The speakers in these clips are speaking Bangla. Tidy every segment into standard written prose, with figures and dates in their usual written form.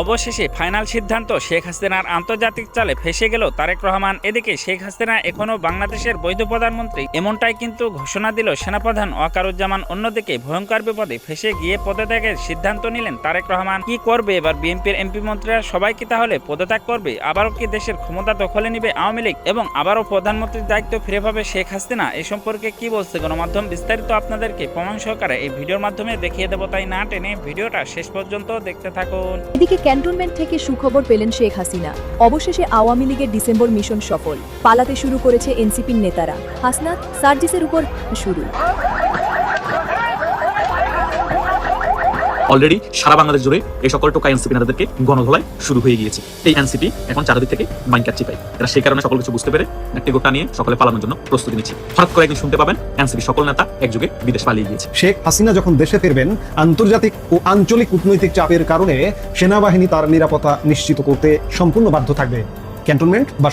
অবশেষে ফাইনাল সিদ্ধান্ত শেখ হাসিনার আন্তর্জাতিক চালে ফেসে গেল তারেক রহমান। এদিকে শেখ হাসিনা এখনও বাংলাদেশের বৈধ প্রধানমন্ত্রী, এমনটাই কিন্তু ঘোষণা দিল সেনাপ্রধান ওয়াকারুজ্জামান। অন্যদিকে ভয়ঙ্কর বিপদে ফেসে গিয়ে পদত্যাগের সিদ্ধান্ত নিলেন তারেক রহমান। কি করবে এবার বিএনপির এমপি মন্ত্রীরা? সবাই কি তাহলে পদত্যাগ করবে? আবারও কি দেশের ক্ষমতা দখলে নিবে আওয়ামী লীগ এবং আবারও প্রধানমন্ত্রীর দায়িত্ব ফিরে পাবে শেখ হাসিনা? এই সম্পর্কে কি বলছে গণমাধ্যম, বিস্তারিত আপনাদেরকে প্রমাণ সহকারে এই ভিডিওর মাধ্যমে দেখিয়ে দেবো। তাই না টেনে ভিডিওটা শেষ পর্যন্ত দেখতে থাকুন। এদিকে ক্যান্টনমেন্ট থেকে সুখবর পেলেন শেখ হাসিনা। অবশেষে আওয়ামী লীগের ডিসেম্বর মিশন সফল। পালাতে শুরু করেছে এনসিপির নেতারা। হাসনাত সার্জিসের উপর শুরু। অলরেডি সারা বাংলাদেশ জুড়ে এই সকল টোকা এনসিপি নেতাদেরকে গণধোলাই শুরু হয়ে গিয়েছে। এই এনসিপি এখন চারদিক থেকে মাইন কাটছে পাই। এরা সেই কারণে সকল কিছু বুঝতে পেরে একটি গোটা নিয়ে সকলে পালানোর জন্য প্রস্তুতি নিচ্ছে। হঠাৎ করে একদিন শুনতে পাবেন এনসিপি সকল নেতা একযোগে বিদেশ পালিয়ে গিয়েছে। শেখ হাসিনা যখন দেশে ফিরবেন, আন্তর্জাতিক ও আঞ্চলিক কূটনৈতিক চাপের কারণে সেনাবাহিনী তার নিরাপত্তা নিশ্চিত করতে সম্পূর্ণ বাধ্য থাকবে। ক্যান্টনমেন্ট বা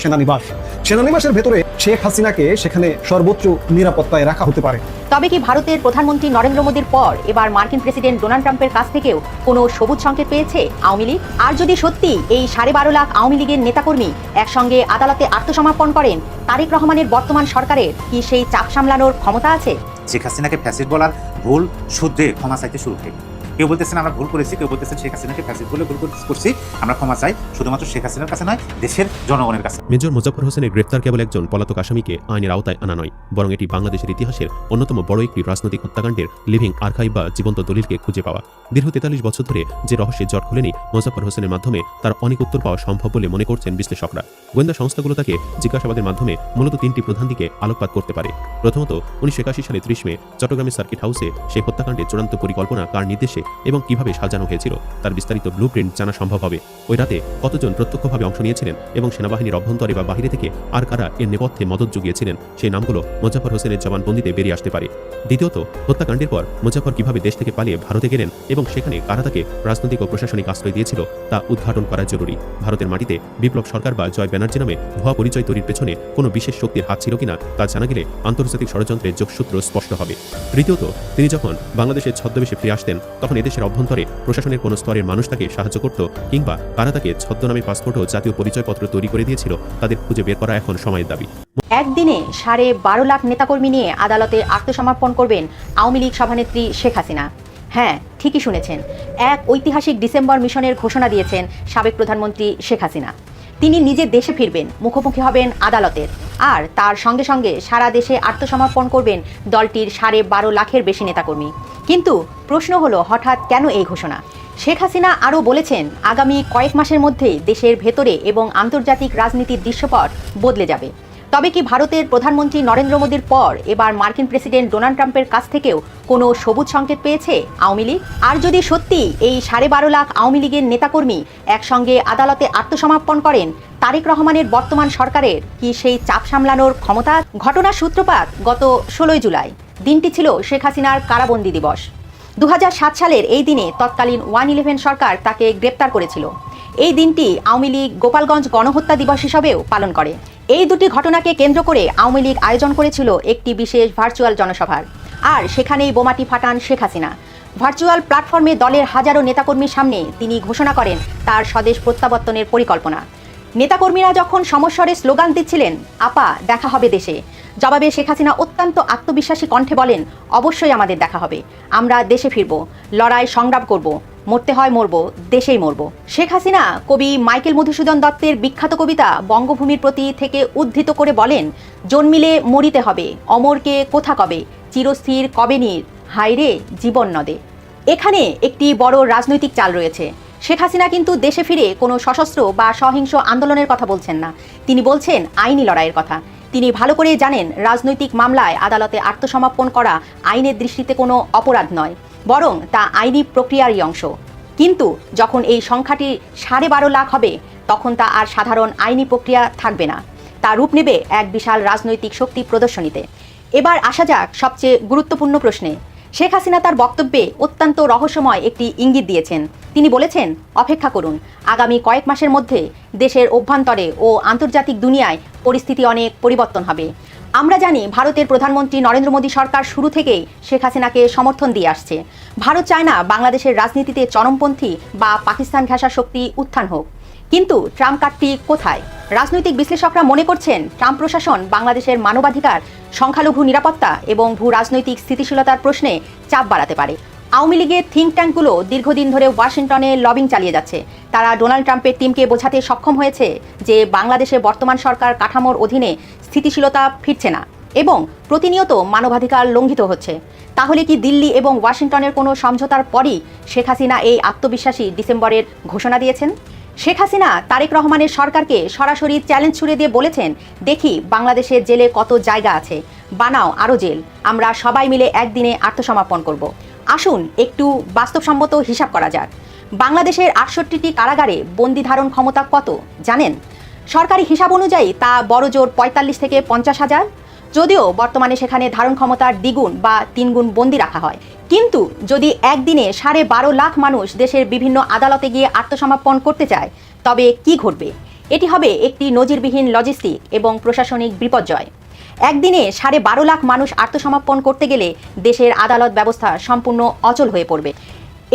সেনানিবাসের ভেতরে শেখ হাসিনাকে সেখানে সর্বোচ্চ নিরাপত্তায় রাখা হতে পারে। তবে কি ভারতের প্রধানমন্ত্রী নরেন্দ্র মোদীর পর এবার মার্কিন প্রেসিডেন্ট ডোনাল্ড ট্রাম্পের কাছ থেকেও কোনো সবুজ সংকেত পেয়েছে আওয়ামী লীগ? আর যদি সত্যি এই 12.5 লাখ আওয়ামী লীগের নেতাকর্মী একসঙ্গে আদালতে আত্মসমর্পণ করেন, তারেক রহমানের বর্তমান সরকারের কি সেই চাপ সামলানোর ক্ষমতা আছে? শেখ হাসিনাকে ফ্যাসিস্ট বলার ভুল শুদ্ধে ক্ষমা চাইতে শুরু করে কেউ বলতেছেন আমরা ভুল করেছি, কেউ বলতেছেন শেখ হাসিনাকে ফ্যাসিস্ট বলে ভুল করছি, আমরা ক্ষমা চাই শুধুমাত্র শেখ হাসিনার কাছে নয়, দেশের জনগণের কাছে। মেজর মোজাফফর হোসেনের গ্রেফতার কেবল একজন পলাতক আসামিকে আইনের আওতায় আনা নয়, বরং এটি বাংলাদেশের ইতিহাসের অন্যতম বড় একটি রাজনৈতিক হত্যাকাণ্ডের লিভিং আর্কাইভ বা জীবন্ত দলিলকে খুঁজে পাওয়া। দীর্ঘ 43 বছর ধরে যে রহস্যের জট খুলেনি মোজাফফর হোসেনের মাধ্যমে তার অনেক উত্তর পাওয়া সম্ভব বলে মনে করছেন বিশ্লেষকরা। গোয়েন্দা সংস্থাগুলো তাকে জিজ্ঞাসাবাদের মাধ্যমে মূলত 3টি প্রধান দিকে আলোকপাত করতে পারে। প্রথমত, 1981 সালে 30 মে চট্টগ্রামের সার্কিট হাউসে সেই হত্যাকাণ্ডের চূড়ান্ত পরিকল্পনা কার নির্দেশে এবং কিভাবে সাজানো হয়েছিল তার বিস্তারিত ব্লুপ্রিন্ট জানা সম্ভব হবে। ওই রাতে কতজন প্রত্যক্ষভাবে অংশ নিয়েছিলেন এবং সেনাবাহিনীর অভ্যন্তরে বা বাহিরে থেকে আর কারা এর নেপথ্যে মদত জুগিয়েছিলেন, সেই নামগুলো মোজাফফর হোসেনের জবানবন্দিতে বেরিয়ে আসতে পারে। দ্বিতীয়ত, হত্যাকাণ্ডের পর মোজাফফর কিভাবে দেশ থেকে পালিয়ে ভারতে গেলেন এবং সেখানে কারা তাকে রাজনৈতিক ও প্রশাসনিক আশ্রয় দিয়েছিল তা উদ্ঘাটন করা জরুরি। ভারতের মাটিতে বিপ্লব সরকার বা জয় ব্যানার্জি নামে ভুয়া পরিচয় তৈরির পেছনে কোনো বিশেষ শক্তির হাত ছিল কিনা তা জানা গেলে আন্তর্জাতিক ষড়যন্ত্রের যোগসূত্র স্পষ্ট হবে। তৃতীয়ত, তিনি যখন বাংলাদেশের ছদ্মবেশে ফিরে আসতেন তখন এদেশের অভ্যন্তরে প্রশাসনের কোনো স্তরের মানুষ তাকে সাহায্য করত কিংবা কারা তাকে ছদ্মনামে পাসপোর্ট ও জাতীয় পরিচয়পত্র তৈরি করে দিয়েছিল, তাদের খুঁজে বের করা এখন সময়ের দাবি। একদিনে 12.5 লাখ নেতাকর্মী নিয়ে আদালতে আত্মসমর্পণ করবেন আওয়ামী লীগ সভানেত্রী শেখ হাসিনা। হ্যাঁ, ঠিকই শুনেছেন, এক ঐতিহাসিক ডিসেম্বর মিশনের ঘোষণা দিয়েছেন সাবেক প্রধানমন্ত্রী শেখ হাসিনা। তিনি নিজে দেশে ফিরবেন, মুখোমুখি হবেন আদালতের, আর তার সঙ্গে সঙ্গে সারা দেশে আত্মসমর্পণ করবেন দলটির 12.5 লাখের বেশি নেতাকর্মী। কিন্তু প্রশ্ন হলো, হঠাৎ কেন এই ঘোষণা? শেখ হাসিনা আরও বলেছেন, আগামী কয়েক মাসের মধ্যেই দেশের ভেতরে এবং আন্তর্জাতিক রাজনীতির দৃশ্যপট বদলে যাবে। তবে কি ভারতের প্রধানমন্ত্রী নরেন্দ্র মোদীর পর এবার মার্কিন প্রেসিডেন্ট ডোনাল্ড ট্রাম্পের কাছ থেকেও কোনো সবুজ সংকেত পেয়েছে আওয়ামী লীগ? আর যদি সত্যি এই 12.5 লাখ আওয়ামী লীগের নেতাকর্মী একসঙ্গে আদালতে আত্মসমর্পণ করেন, তারেক রহমানের বর্তমান সরকারের কি সেই চাপ সামলানোর ক্ষমতা? ঘটনার সূত্রপাত গত 16 জুলাই। দিনটি ছিল শেখ হাসিনার কারাবন্দী দিবস। 2007 সালের এই দিনে তৎকালীন 111 সরকার তাকে গ্রেপ্তার করেছিল। এই দিনটি আওয়ামী লীগ গোপালগঞ্জ গণহত্যা দিবস হিসাবেও পালন করে। এই দুটি ঘটনাকে কেন্দ্র করে আওয়ামী লীগ আয়োজন করেছিল একটি বিশেষ ভার্চুয়াল জনসভার, আর সেখানেই বোমাটি ফাটান শেখ হাসিনা। ভার্চুয়াল প্ল্যাটফর্মে দলের হাজারো নেতাকর্মীর সামনে তিনি ঘোষণা করেন তার স্বদেশ প্রত্যাবর্তনের পরিকল্পনা। নেতাকর্মীরা যখন সমস্বরে স্লোগান দিচ্ছিলেন, আপা দেখা হবে দেশে, জবাবে শেখ হাসিনা অত্যন্ত আত্মবিশ্বাসী কণ্ঠে বলেন, অবশ্যই আমাদের দেখা হবে, আমরা দেশে ফিরব, লড়াই সংগ্রাম করব, মরতে হয় মরব, দেশেই মরব। শেখ হাসিনা কবি মাইকেল মধুসূদন দত্তের বিখ্যাত কবিতা বঙ্গভূমির প্রতি থেকে উদ্ধৃত করে বলেন, জন্মিলে মরিতে হবে, অমরকে কোথা কবে, চিরস্থির কবে নীর, হায়রে জীবন নদে। এখানে একটি বড় রাজনৈতিক চাল রয়েছে। শেখ হাসিনা কিন্তু দেশে ফিরে কোনো সশস্ত্র বা সহিংস আন্দোলনের কথা বলছেন না, তিনি বলছেন আইনি লড়াইয়ের কথা। তিনি ভালো করেই জানেন, রাজনৈতিক মামলায় আদালতে আত্মসমর্পণ করা আইনের দৃষ্টিতে কোনো অপরাধ নয়, বরং তা আইনি প্রক্রিয়ারই অংশ। কিন্তু যখন এই সংখ্যাটি 12.5 লাখ হবে, তখন তা আর সাধারণ আইনি প্রক্রিয়া থাকবে না, তা রূপ নেবে এক বিশাল রাজনৈতিক শক্তি প্রদর্শনীতে। এবার আসা যাক সবচেয়ে গুরুত্বপূর্ণ প্রশ্নে। শেখ হাসিনা তার বক্তব্যে অত্যন্ত রহস্যময় একটি ইঙ্গিত দিয়েছেন। তিনি বলেছেন, অপেক্ষা করুন, আগামী কয়েক মাসের মধ্যে দেশের অভ্যন্তরে ও আন্তর্জাতিক দুনিয়ায় পরিস্থিতি অনেক পরিবর্তন হবে। আমরা জানি ভারতের প্রধানমন্ত্রী নরেন্দ্র মোদী সরকার শুরু থেকেই শেখ হাসিনাকে সমর্থন দিয়ে আসছে। ভারত চায় না বাংলাদেশের রাজনীতিতে চরমপন্থী বা পাকিস্তান ঘেঁষা শক্তি উত্থান হোক। কিন্তু ট্রাম্প কার্ডটি কোথায়? রাজনৈতিক বিশ্লেষকরা মনে করছেন ট্রাম্প প্রশাসন বাংলাদেশের মানবাধিকার, সংখ্যালঘু নিরাপত্তা এবং ভূ রাজনৈতিক স্থিতিশীলতার প্রশ্নে চাপ বাড়াতে পারে। আওয়ামী লীগের থিঙ্ক ট্যাঙ্কগুলো দীর্ঘদিন ধরে ওয়াশিংটনে লবিং চালিয়ে যাচ্ছে। তারা ডোনাল্ড ট্রাম্পের টিমকে বোঝাতে সক্ষম হয়েছে যে বাংলাদেশে বর্তমান সরকার কাঠামোর অধীনে স্থিতিশীলতা ফিরছে না এবং প্রতিনিয়ত মানবাধিকার লঙ্ঘিত হচ্ছে। তাহলে কি দিল্লি এবং ওয়াশিংটনের কোনো সমঝোতার পরই শেখ হাসিনা এই আত্মবিশ্বাসী ডিসেম্বরের ঘোষণা দিয়েছেন? শেখ হাসিনা তারেক রহমানের সরকারকে সরাসরি চ্যালেঞ্জ ছুড়ে দিয়ে বলেছেন, দেখি বাংলাদেশের জেলে কত জায়গা আছে, বানাও আরও জেল, আমরা সবাই মিলে একদিনে আত্মসমর্পণ করব। আসুন একটু বাস্তবসম্মত হিসাব করা যাক। বাংলাদেশের ৬৮টি কারাগারে বন্দি ধারণ ক্ষমতা কত জানেন? সরকারি হিসাব অনুযায়ী তা বড়জোর ৪৫ থেকে ৫০,০০০, যদিও বর্তমানে সেখানে ধারণ ক্ষমতার দ্বিগুণ বা ৩ গুণ বন্দি রাখা হয়। কিন্তু যদি একদিনে ১২.৫ লাখ মানুষ দেশের বিভিন্ন আদালতে গিয়ে আত্মসমর্পণ করতে চায়, তবে কি ঘটবে? এটি হবে একটি নজিরবিহীন লজিস্টিক এবং প্রশাসনিক বিপর্যয়। একদিনে ১২.৫ লাখ মানুষ আত্মসমর্পণ করতে গেলে দেশের আদালত ব্যবস্থা সম্পূর্ণ অচল হয়ে পড়বে।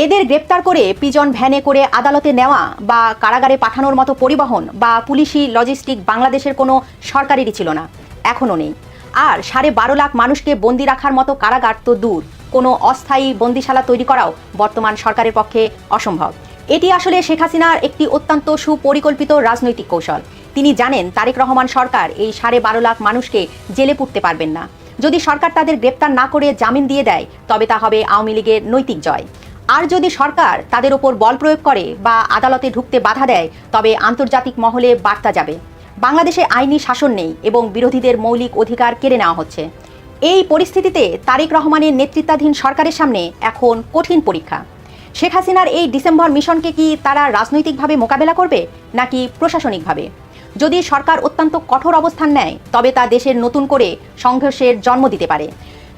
এদের গ্রেপ্তার করে পিজন ভ্যানে করে আদালতে নেওয়া বা কারাগারে পাঠানোর মতো পরিবহন বা পুলিশি লজিস্টিক বাংলাদেশের কোনো সরকারেরই ছিল না, এখনও নেই। আর ১২.৫ লাখ মানুষকে বন্দি রাখার মতো কারাগার তো দূর, কোনো অস্থায়ী বন্দিশালা তৈরি করাও বর্তমান সরকারের পক্ষে অসম্ভব। এটি আসলে শেখ হাসিনার একটি অত্যন্ত সুপরিকল্পিত রাজনৈতিক কৌশল। তিনি জানেন তারেক রহমান সরকার এই ১২.৫ লাখ মানুষকে জেলে পুরতে পারবেন না। যদি সরকার তাদের গ্রেপ্তার না করে জামিন দিয়ে দেয়, তবে তা হবে আওয়ামী লীগের নৈতিক জয়। আর যদি সরকার তাদের ওপর বল প্রয়োগ করে বা আদালতে ঢুকতে বাধা দেয়, তবে আন্তর্জাতিক মহলে বার্তা যাবে, বাংলাদেশে আইনি শাসন নেই এবং বিরোধীদের মৌলিক অধিকার কেড়ে নেওয়া হচ্ছে। এই পরিস্থিতিতে তারেক রহমানের নেতৃত্বাধীন সরকারের সামনে এখন কঠিন পরীক্ষা। শেখ হাসিনার এই ডিসেম্বর মিশনকে কি তারা রাজনৈতিকভাবে মোকাবেলা করবে নাকি প্রশাসনিকভাবে? যদি সরকার অত্যন্ত কঠোর অবস্থান নেয়, তবে তা দেশের নতুন করে সংঘর্ষের জন্ম দিতে পারে।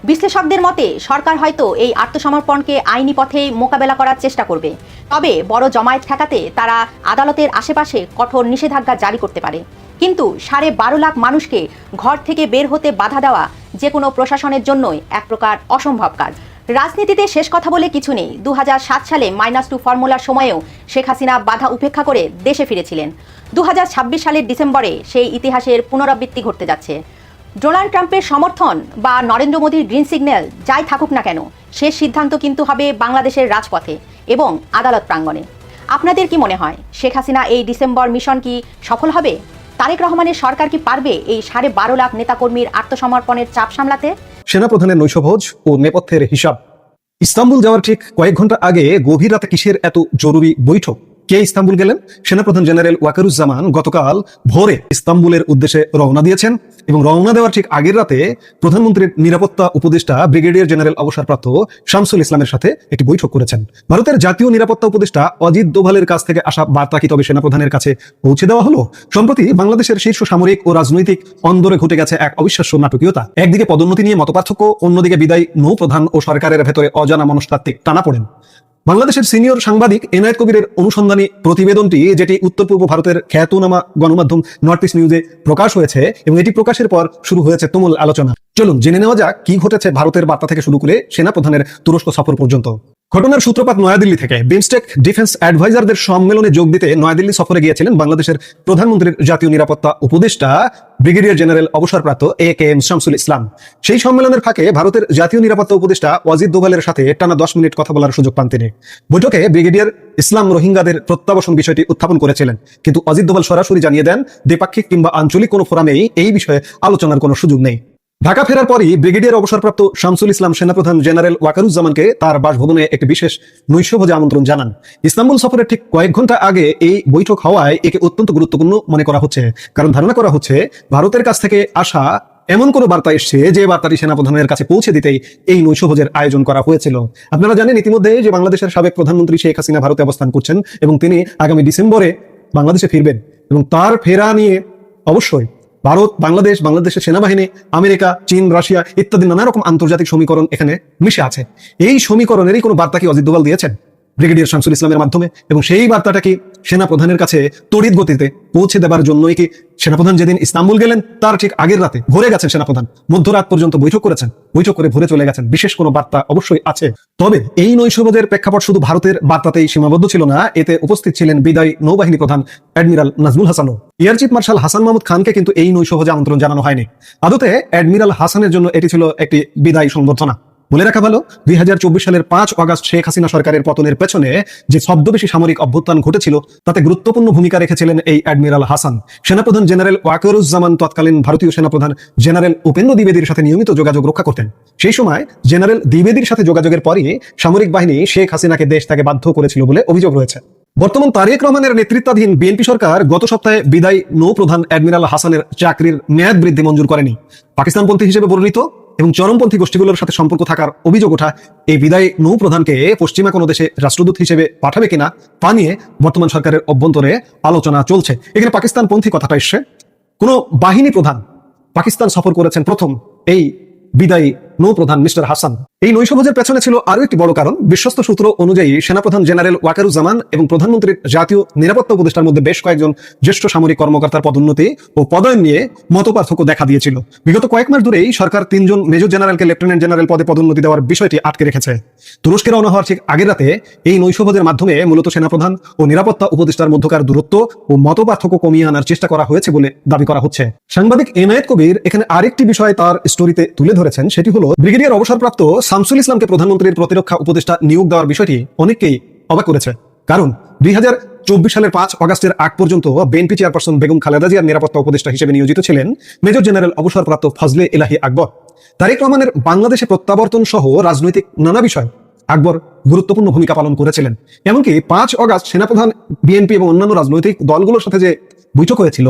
বিশ্লেষকদের মতে সরকার হয়তো এই আত্মসমর্পণকে আইনি পথে মোকাবেলা করার চেষ্টা করবে, তবে বড় জমায়েত ঠেকাতে তারা আদালতের আশেপাশে কঠোর নিষেধাজ্ঞা জারি করতে পারে। কিন্তু ১২.৫ লাখ মানুষকে ঘর থেকে বের হতে বাধা দেওয়া যে কোনো প্রশাসনের জন্যই এক প্রকার অসম্ভব কাজ। রাজনীতিতে শেষ কথা বলে কিছু নেই। ২০০৭ সালে -2 ফর্মুলার সময়েও শেখ হাসিনা বাধা উপেক্ষা করে দেশে ফিরেছিলেন। ২০২৬ সালের ডিসেম্বরে সেই ইতিহাসের পুনরাবৃত্তি ঘটতে যাচ্ছে। ডোনাল্ড ট্রাম্পের সমর্থন বা নরেন্দ্র মোদীর গ্রিন সিগন্যাল যাই থাকুক না কেন, শেষ সিদ্ধান্ত কিন্তু হবে বাংলাদেশের রাজপথে এবং আদালত প্রাঙ্গণে। আপনাদের কি মনে হয়, শেখ হাসিনা এই ডিসেম্বর মিশন কি সফল হবে? তারেক রহমানের সরকার কি পারবে এই ১২.৫ লাখ নেতাকর্মীর আত্মসমর্পণের চাপ সামলাতে? সেনাপ্রধানের নৈশভোজ ও নেপথ্যের হিসাব। ইস্তাম্বুল যাওয়ার ঠিক কয়েক ঘন্টা আগে গভীর রাতে কিসের এত জরুরি বৈঠক? কে ইস্তাম্বুল গেলেন? সেনাপ্রধান জেনারেল ওয়াকারুজ্জামান গতকাল ভোরে ইস্তাম্বুলের উদ্দেশ্যে রওনা দিয়েছেন এবং রওনা দেওয়ার ঠিক আগের রাতে প্রধানমন্ত্রীর নিরাপত্তা উপদেষ্টা ব্রিগেডিয়ার জেনারেল অবসরপ্রাপ্ত শামসুল ইসলামের সাথে একটি বৈঠক করেছেন। ভারতের জাতীয় নিরাপত্তা উপদেষ্টা অজিত দোভালের কাছ থেকে আসা বার্তা কি তবে সেনাপ্রধানের কাছে পৌঁছে দেওয়া হলো? সম্প্রতি বাংলাদেশের শীর্ষ সামরিক ও রাজনৈতিক অন্দরে ঘটে গেছে এক অবিশ্বাস্য নাটকীয়তা। একদিকে পদোন্নতি নিয়ে মতপার্থক্য, অন্যদিকে বিদায় নৌপ্রধান ও সরকারের ভেতরে অজানা মনস্তাত্ত্বিক টানাপোড়েন। বাংলাদেশের সিনিয়র সাংবাদিক এনায়েত কবিরের অনুসন্ধানী প্রতিবেদনটি, যেটি উত্তর পূর্ব ভারতের খ্যাতনামা গণমাধ্যম নর্থ ইস্ট নিউজে প্রকাশ হয়েছে এবং এটি প্রকাশের পর শুরু হয়েছে তুমুল আলোচনা। চলুন জেনে নেওয়া যাক কি ঘটেছে ভারতের বার্তা থেকে শুরু করে সেনাপ্রধানের তুরস্ক সফর পর্যন্ত। ঘটনার সূত্রপাত নয়াদিল্লি থেকে। বিমস্টেক ডিফেন্স অ্যাডভাইজারদের সম্মেলনে যোগ দিতে নয়াদিল্লি সফরে গিয়েছিলেন বাংলাদেশের প্রধানমন্ত্রীর জাতীয় নিরাপত্তা উপদেষ্টা ব্রিগেডিয়ার জেনারেল অবসরপ্রাপ্ত AKM শামসুল ইসলাম। সেই সম্মেলনের ফাঁকে ভারতের জাতীয় নিরাপত্তা উপদেষ্টা অজিত দোভালের সাথে টানা 10 মিনিট কথা বলার সুযোগ পান তিনি। বৈঠকে ব্রিগেডিয়ার ইসলাম রোহিঙ্গাদের প্রত্যাবাসন বিষয়টি উত্থাপন করেছিলেন, কিন্তু অজিত দোভাল সরাসরি জানিয়ে দেন দ্বিপাক্ষিক কিংবা আঞ্চলিক কোনো ফোরামেই এই বিষয়ে আলোচনার কোনো সুযোগ নেই। ঢাকা ফেরার পরই ব্রিগেডিয়ার অবসরপ্রাপ্ত শামসুল ইসলাম সেনাপ্রধান জেনারেল ওয়াকারুজ্জামানকে তার বাসভবনে একটি বিশেষ নৈশভোজে আমন্ত্রণ জানান। ইস্তাম্বুল সফরের ঠিক কয়েক ঘন্টা আগে এই বৈঠক হওয়ায় একে অত্যন্ত গুরুত্বপূর্ণ মনে করা হচ্ছে, কারণ ধারণা করা হচ্ছে ভারতের কাছ থেকে আসা এমন কোনো বার্তা এসছে যে বার্তাটি সেনাপ্রধানের কাছে পৌঁছে দিতেই এই নৈশভোজের আয়োজন করা হয়েছিল। আপনারা জানেন ইতিমধ্যে যে বাংলাদেশের সাবেক প্রধানমন্ত্রী শেখ হাসিনা ভারতে অবস্থান করছেন এবং তিনি আগামী ডিসেম্বরে বাংলাদেশে ফিরবেন এবং তার ফেরা নিয়ে অবশ্যই ভারত, বাংলাদেশের সেনাবাহিনী, আমেরিকা, চীন, রাশিয়া ইত্যাদি নানা রকম আন্তর্জাতিক সমীকরণ এখানে মিশে আছে। এই সমীকরণেরই কোনো বার্তা কি অজিত দোভাল দিয়েছেন? ব্রিগেডিয়ার শামসুল ইসলামের মাধ্যমে, এবং সেই বার্তাটাকে সেনা প্রধানের কাছে তড়িৎ গতিতে পৌঁছে দেবার জন্যই কি সেনাপ্রধান যেদিন ইস্তাম্বুল গেলেন তার ঠিক আগের রাতে ভোরে গেছেন সেনাপ্রধান, মধ্যরাত পর্যন্ত বৈঠক করেছেন, বৈঠক করে ভোরে চলে গেছেন। বিশেষ কোনো বার্তা অবশ্যই আছে। তবে এই নৈশভোজের প্রেক্ষাপট শুধু ভারতের বার্তাতেই সীমাবদ্ধ ছিল না, এতে উপস্থিত ছিলেন বিদায়ী নৌবাহিনী প্রধান অ্যাডমিরাল নাজমুল হাসানও। Air chief marshal Hasan Mahmud খানকে কিন্তু এই নৈশভোজে আমন্ত্রণ জানানো হয়নি। আদতে অ্যাডমিরাল হাসানের জন্য এটি ছিল একটি বিদায়ী সংবর্ধনা। বলে রাখা ভালো, 2024 সালের 5 অগাস্ট শেখ হাসিনা সরকারের পতনের পেছনে যে ছদ্মবেশী সামরিক অভ্যুত্থান ঘটেছিল তাতে গুরুত্বপূর্ণ ভূমিকা রেখেছিলেন এই অ্যাডমিরাল হাসান। সেনাপ্রধান জেনারেল ওয়াকারুজ্জামান তৎকালীন ভারতীয় সেনাপ্রধান জেনারেল উপেন্দ্র দ্বিবেদীর সাথে নিয়মিত যোগাযোগ রক্ষা করতেন। সেই সময় জেনারেল দ্বিবেদীর সাথে যোগাযোগের পরই সামরিক বাহিনী শেখ হাসিনাকে দেশ ত্যাগে বাধ্য করেছিল বলে অভিযোগ রয়েছে। বর্তমান তারেক রহমানের নেতৃত্বাধীন বিএনপি সরকার গত সপ্তাহে বিদায়ী নৌপ্রধান অ্যাডমিরাল হাসানের চাকরির মেয়াদ বৃদ্ধি মঞ্জুর করেনি। পাকিস্তানপন্থী হিসেবে পরিণত এবং চরমপন্থী গোষ্ঠীগুলোর সাথে সম্পর্ক থাকার অভিযোগ ওঠা এই বিদায়ী নৌপ্রধানকে পশ্চিমা কোনো দেশে রাষ্ট্রদূত হিসেবে পাঠাবে কিনা তা নিয়ে বর্তমান সরকারের অভ্যন্তরে আলোচনা চলছে। এখানে পাকিস্তানপন্থী কথাটা এসছে। কোনো বাহিনী প্রধান পাকিস্তান সফর করেছেন প্রথম এই বিদায়ী নৌপ্রধান মিস্টার হাসান। এই নৈশভোজের পেছনে ছিল আরো একটি বড় কারণ। বিশ্বস্ত সূত্র অনুযায়ী সেনাপ্রধান জেনারেল ওয়াকারুজ্জামান এবং প্রধানমন্ত্রীর জাতীয় নিরাপত্তা উপদেষ্টার মধ্যে বেশ কয়েকজন জ্যেষ্ঠ সামরিক কর্মকর্তার পদোন্নতি ও পদায়ন নিয়ে মতপার্থক্য দেখা দিয়েছিল। বিগত কয়েক মাস ধরেই সরকার 3 জন মেজর জেনারেলকে লেফটেন্যান্ট জেনারেল পদে পদোন্নতি দেওয়ার বিষয়টি আটকে রেখেছে। তুরস্কে রওনা হওয়ার ঠিক আগের রাতে এই নৈশভোজের মাধ্যমে মূলত সেনাপ্রধান ও নিরাপত্তা উপদেষ্টার মধ্যকার দূরত্ব ও মতপার্থক্য কমিয়ে আনার চেষ্টা করা হয়েছে বলে দাবি করা হচ্ছে। সাংবাদিক এনায়েত কবির এখানে আরেকটি বিষয় তার স্টোরিতে তুলে ধরেছেন, সেটি হলো ব্রিগেডিয়ার অবসরপ্রাপ্ত শামসুল ইসলামকে প্রধানমন্ত্রীর প্রতিরক্ষা উপদেষ্টা নিয়োগ দেওয়ার বিষয়টি অনেককেই অবাক করেছে। কারণ 2024 সালের 5 অগাস্টের আগ পর্যন্ত বিএনপি চেয়ারপারসন বেগম খালেদা জিয়ার নিরাপত্তা উপদেষ্টা হিসেবে নিয়োজিত ছিলেন মেজর জেনারেল অবসরপ্রাপ্ত ফজলে এলাহি আকবর। তারেক রহমানের বাংলাদেশে প্রত্যাবর্তন সহ রাজনৈতিক নানা বিষয় আকবর গুরুত্বপূর্ণ ভূমিকা পালন করেছিলেন। এমনকি 5 অগাস্ট সেনাপ্রধান বিএনপি এবং অন্যান্য রাজনৈতিক দলগুলোর সাথে যে বৈঠক হয়েছিল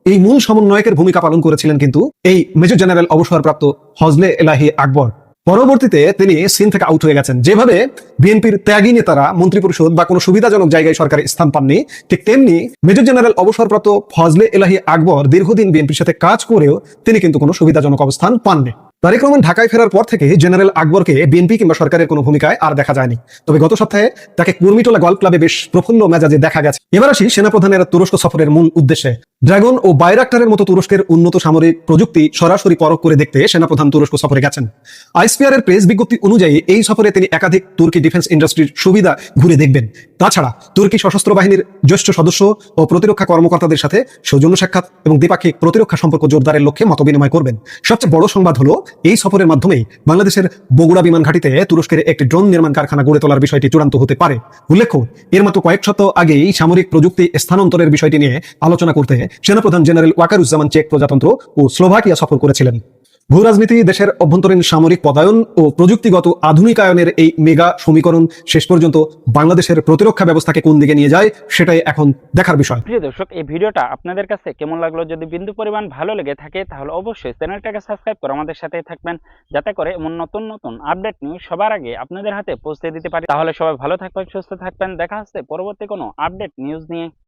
এই মূল সমন্বয়কের ভূমিকা পালন করেছিলেন কিন্তু এই মেজর জেনারেল অবসরপ্রাপ্ত ফজলে এলাহি আকবর। পরবর্তীতে তিনি সিন থেকে আউট হয়ে গেছেন। যেভাবে বিএনপির ত্যাগী নেতারা মন্ত্রিপরিষদ বা কোনো সুবিধাজনক জায়গায় সরকারে স্থান পাননি, ঠিক তেমনি মেজর জেনারেল অবসরপ্রাপ্ত ফজলে এলাহি আকবর দীর্ঘদিন বিএনপির সাথে কাজ করেও তিনি কিন্তু কোনো সুবিধাজনক অবস্থান পাননি। তারেক রহমান ঢাকায় ফেরার পর থেকে জেনারেল আকবরকে বিএনপি কিংবা সরকারের কোনো ভূমিকায় আর দেখা যায়নি। তবে গত সপ্তাহে তাকে কুর্মিটোলা গল্ফ ক্লাবে বেশ প্রফুল্ল মেজাজে দেখা গেছে। এবার আসি সেনাপ্রধানের তুরস্ক সফরের মূল উদ্দেশ্যে। ড্রাগন ও বাইরাক্টারের মতো তুরস্কের উন্নত সামরিক প্রযুক্তি সরাসরি পরখ করে দেখতে সেনাপ্রধান তুরস্ক সফরে গেছেন। আইসপিআরের প্রেস বিজ্ঞপ্তি অনুযায়ী এই সফরে তিনি একাধিক তুর্কি ডিফেন্স ইন্ডাস্ট্রির সুবিধা ঘুরে দেখবেন। তাছাড়া তুর্কি সশস্ত্র বাহিনীর জ্যেষ্ঠ সদস্য ও প্রতিরক্ষা কর্মকর্তাদের সাথে সৌজন্য সাক্ষাৎ এবং দ্বিপাক্ষিক প্রতিরক্ষা সম্পর্ক জোরদারের লক্ষ্যে মতবিনিময় করবেন। সবচেয়ে বড় সংবাদ হলো এই সফরের মাধ্যমেই বাংলাদেশের বগুড়া বিমান ঘাঁটিতে তুরস্কের একটি ড্রোন নির্মাণ কারখানা গড়ে তোলার বিষয়টি চূড়ান্ত হতে পারে। উল্লেখ্য, এর মাত্র কয়েক সপ্তাহ আগেই সামরিক প্রযুক্তি স্থানান্তরের বিষয়টি নিয়ে আলোচনা করতে সেনাপ্রধান জেনারেল ওয়াকারুজ্জামান চেক প্রজাতন্ত্র ও স্লোভাকিয়া সফর করেছিলেন। ভূ রাজনীতি, দেশের অভ্যন্তরীণ সামরিক পদায়ন ও প্রযুক্তিগত আধুনিকায়নের এই মেগা সমীকরণ শেষ পর্যন্ত বাংলাদেশের প্রতিরক্ষা ব্যবস্থাকে কোন দিকে নিয়ে যায় সেটাই এখন দেখার বিষয়। প্রিয় দর্শক, এই ভিডিওটা আপনাদের কাছে কেমন লাগলো? যদি বিন্দু পরিমাণ ভালো লেগে থাকে তাহলে অবশ্যই চ্যানেলটাকে সাবস্ক্রাইব করে আমাদের সাথেই থাকবেন, যাতে করে এমন নতুন নতুন আপডেট নিউজ সবার আগে আপনাদের হাতে পৌঁছে দিতে পারি। তাহলে সবাই ভালো থাকবেন, সুস্থ থাকবেন। দেখা হচ্ছে পরবর্তী কোনো আপডেট নিউজ নিয়ে।